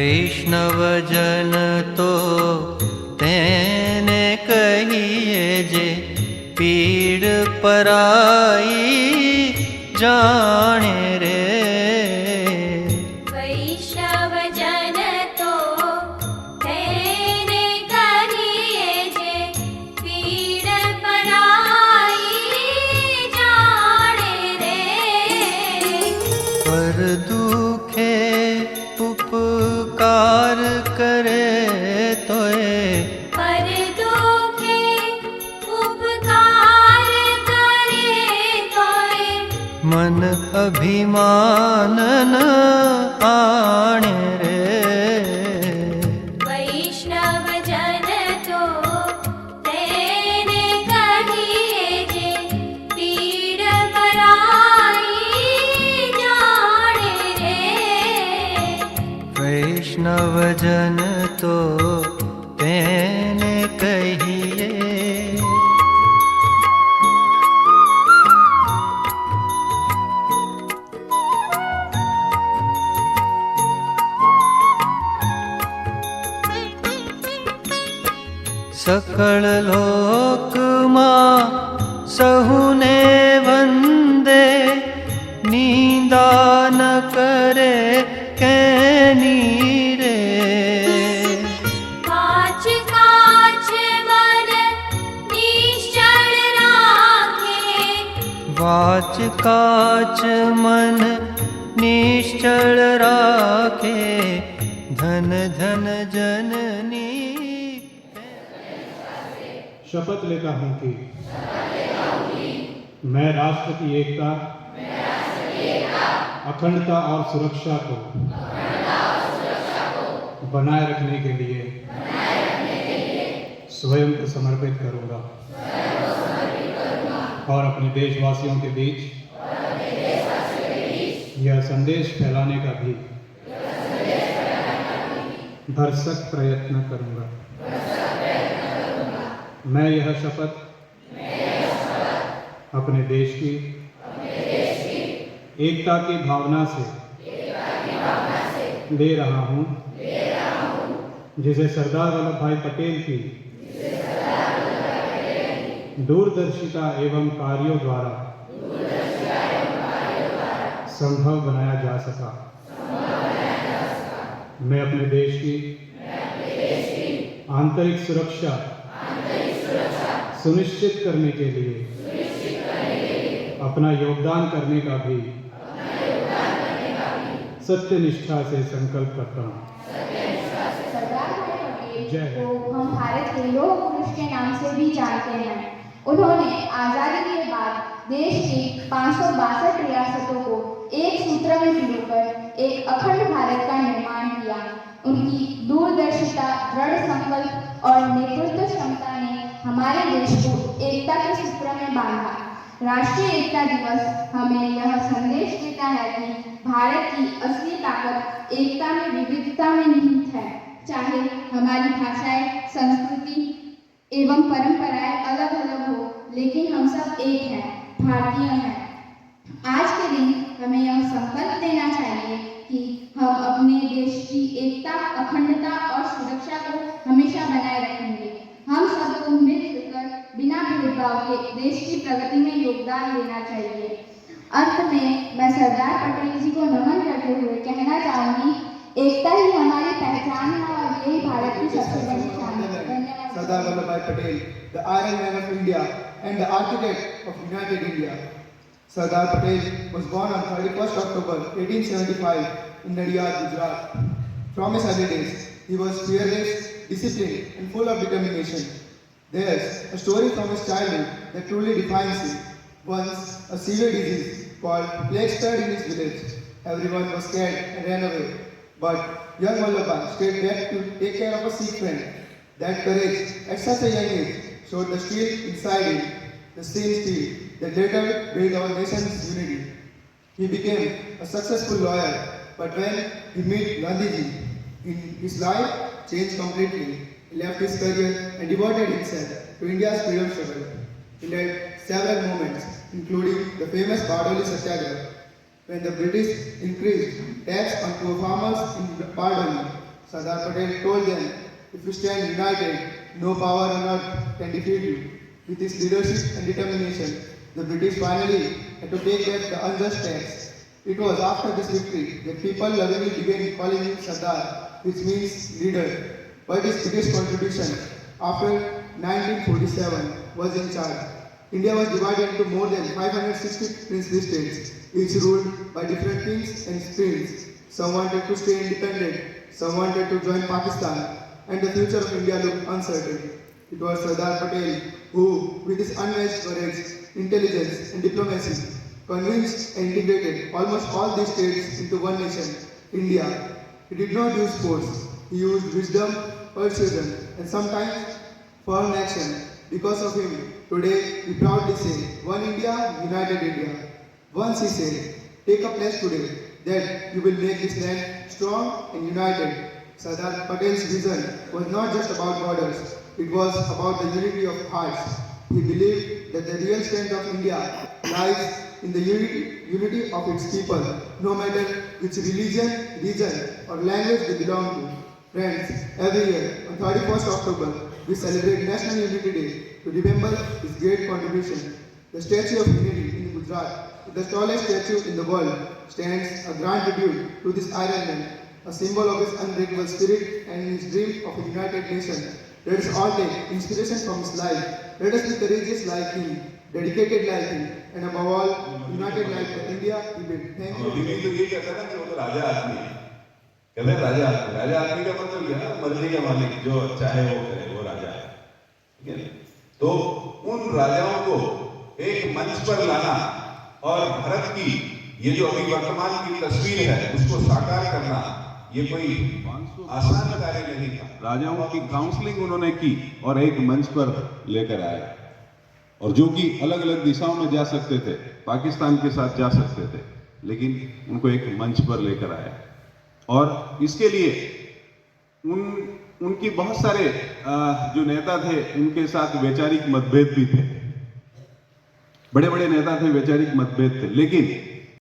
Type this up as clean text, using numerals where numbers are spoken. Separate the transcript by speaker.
Speaker 1: वैष्णवजन तो तेने कहिए जे पीड़ पराई जाने रे।
Speaker 2: वैष्णव जन तो तेने कहिए जे पीड़ पराई जाने रे।
Speaker 1: पर दुखे उपकार करे तोए,
Speaker 2: पर दुखे उपकार करे तोए,
Speaker 1: मन अभिमान न आणे रे।
Speaker 2: वैष्णव जन तो तेने कहिए जे पीड़ पराई जाने रे।
Speaker 1: वैष्णवजन तो तेने कहिए। सकल लोक मां सहुने वंदे, निंदा न करे कैनी रे।
Speaker 2: काच काच मन निश्चल राखे,
Speaker 1: वाच काच मन निश्चल राखे, धन धन जननी।
Speaker 3: शपथ लेता हूँ कि मैं राष्ट्र की एकता, अखंडता और सुरक्षा को बनाए रखने के लिए स्वयं को समर्पित करूंगा और अपने देशवासियों के बीच यह संदेश फैलाने का भी भरसक प्रयत्न करूंगा। मैं यह शपथ अपने देश की एकता की भावना से ले रहा हूं, जिसे सरदार वल्लभ भाई पटेल की दूरदर्शिता एवं कार्यों द्वारा संभव बनाया जा सका। मैं अपने देश की आंतरिक सुरक्षा सुनिश्चित करने के लिए अपना योगदान करने का भी सत्य निष्ठा से संकल्प करता हूँ।
Speaker 4: सरदार भाई पटेल
Speaker 3: जय
Speaker 4: को हम भारत के लौह पुरुष के नाम से भी जानते हैं। उन्होंने आजादी के बाद देश की 562 रियासतों को एक सूत्र में पिरोकर एक अखंड भारत का निर्माण किया। उनकी दूरदर्शिता, दृढ़ संकल्प और नेतृत्व क्षमता ने हमारे देश को एकता के सूत्र में बांधा। राष्ट्रीय एकता दिवस हमें यह संदेश देता है कि भारत की असली ताकत एकता में विविधता में निहित है। चाहे हमारी भाषाएं, संस्कृति एवं परंपराएं अलग अलग हो, लेकिन हम सब एक हैं, भारतीय हैं। आज के दिन हमें यह संकल्प लेना चाहिए कि हम अपने देश की एकता, अखंडता और सुरक्षा को हमेशा बनाए रखेंगे। हम सबको मिलकर बिना भेदभाव के देश की प्रगति में योगदान देना चाहिए। अंत में मैं सरदार पटेल जी को नमन करते हुए कहना चाहूंगी, एकता ही हमारी पहचान है और यही भारत की सबसे बड़ी शान है। धन्यवाद।
Speaker 5: Sardar Vallabhbhai Patel, the Iron Man of India and the architect of United India. Sardar Patel was born on 31st October 1875 in Nadiyad, Gujarat. From his early days, he was fearless, disciplined, and full of determination. There's a story from his childhood that truly defines him. Once, a severe disease called plague spread in his village. Everyone was scared and ran away. But young Vallabhbhai stayed back to take care of a sick friend. That courage, at such a young age, showed the steel inside him, the same steel that later built our nation's unity. He became a successful lawyer, but when he met Gandhiji, his life changed completely. He left his career and devoted himself to India's freedom struggle. He led several movements, including the famous Bardoli Satyagraha, when the British increased tax on poor farmers in Bardoli. Sardar Patel told them, if you stand united, no power on earth can defeat you. With his leadership and determination, the British finally had to take back the unjust tax. It was after this victory that people lovingly began calling him Sardar, which means leader. But his biggest contribution after 1947 was in charge. India was divided into more than 560 princely states, each ruled by different kings and princes. Some wanted to stay independent, some wanted to join Pakistan, and the future of India looked uncertain. It was Sardar Patel who, with his unmatched courage, intelligence, and diplomacy, convinced and integrated almost all these states into one nation, India. He did not use force, he used wisdom, persuasion, and sometimes firm action. Because of him, today we proudly say, One India, United India. Once he said, take a pledge today that you will make this land strong and united. Sardar Patel's vision was not just about borders, it was about the unity of hearts. He believed that the real strength of India lies in the unity of its people, no matter which religion, region, or language they belong to. Friends, every year on 31st October, we celebrate National Unity Day to remember his great contribution. The Statue of Unity in Gujarat, the tallest statue in the world, stands a grand tribute to this Iron Man, a symbol of his unbreakable spirit and his dream of a united nation. Let us all take inspiration from his life. Let us be courageous like him, dedicated like him, and above all, united like the India he built. Thank you.
Speaker 6: Modi तो ये कहता है ना कि वो तो राजा आदमी है, कहते हैं राजा आदमी का मतलब क्या है? मर्जी का मालिक, जो चाहे वो करे, वो राजा है, ठीक है? तो उन राजाओं को एक मंच पर लाना और भारत की ये जो अभी वर्तमान की तस्वीर है उसको साकार करना, ये कोई आसान कार्य नहीं था।
Speaker 7: राजाओं की काउंसलिंग उन्होंने की और एक मंच पर लेकर आए, और जो कि अलग अलग दिशाओं में जा सकते थे, पाकिस्तान के साथ जा सकते थे, लेकिन उनको एक मंच पर लेकर आए। और इसके लिए उनकी बहुत सारे जो नेता थे उनके साथ वैचारिक मतभेद भी थे, बड़े बड़े नेता थे, वैचारिक मतभेद थे, लेकिन